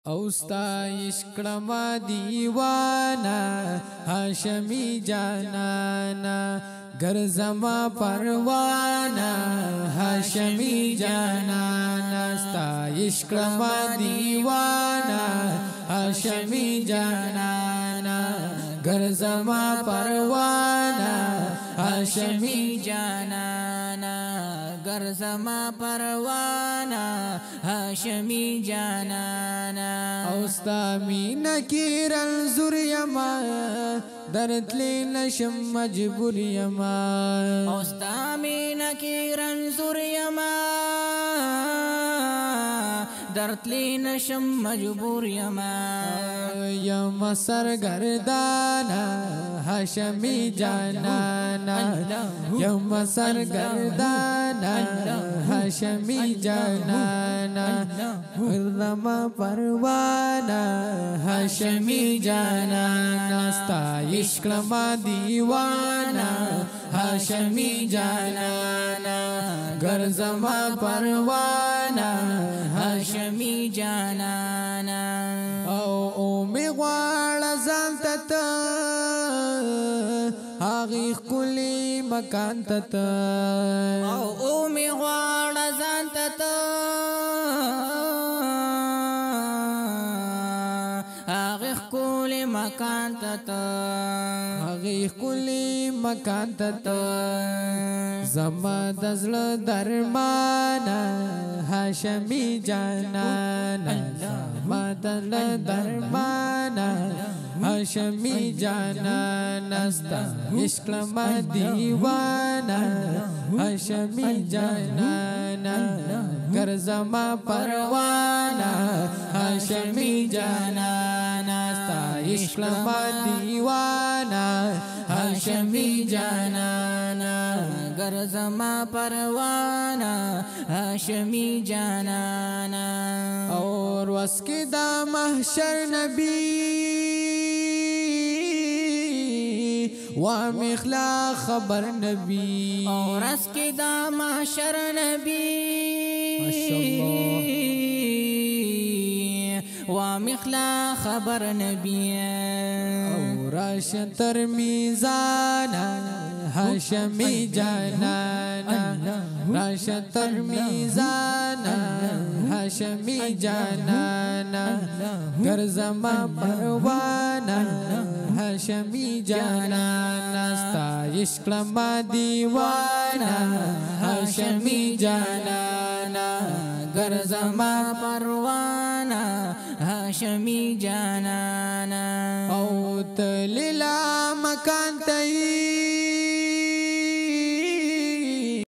اوستا عشقما دیوانا هاشمی جانانا گرزما پروانا هاشمی جانانا ستا عشقما دیوانا هاشمی جانانا گرزما پروانا هاشمی جانانا گرزما پروانا هاشمی جانانا اوستا مینا کی رنزور یما درتلی نشم مجبور یما اوستا مینا کی رنزور یما درتلی نشم مجبور یما یما سرگردانا هاشمی جانانا یما سرگردانا هاشمی جانانا گرزما پروانا هاشمی جانانا ستا عشقما دیوانا هاشمی جانانا گرزما پروانا هاشمی جانانا او می غواړه ځان ته هغه کلی مکان ته او می غواړه ځان ته هغه کلی مکان ته هغه کلی مکان ته زما د زړه درمانا هاشمی جانانا زما د زړه درمانا هاشمی جانانا ستا عشقما دیوانا هاشمی جانانا گرزما پروانا هاشمی جانانا ستا عشقما دیوانا هاشمی جانانا گرزما پروانا هاشمی جانانا اور وسکی دا محشر نبی وامخلا خبر نبی اور اسکی دا محشر نبی وامخلا خبر نبی اور اشتر میزانا هاشمی جانانا راشتر میزانا هاشمی جانانا گرزما پروانا هاشمی جانانا ستا عشقما دیوانا هاشمی جانانا گرزما پروانا هاشمی جانانا او تلیلا مکان تئی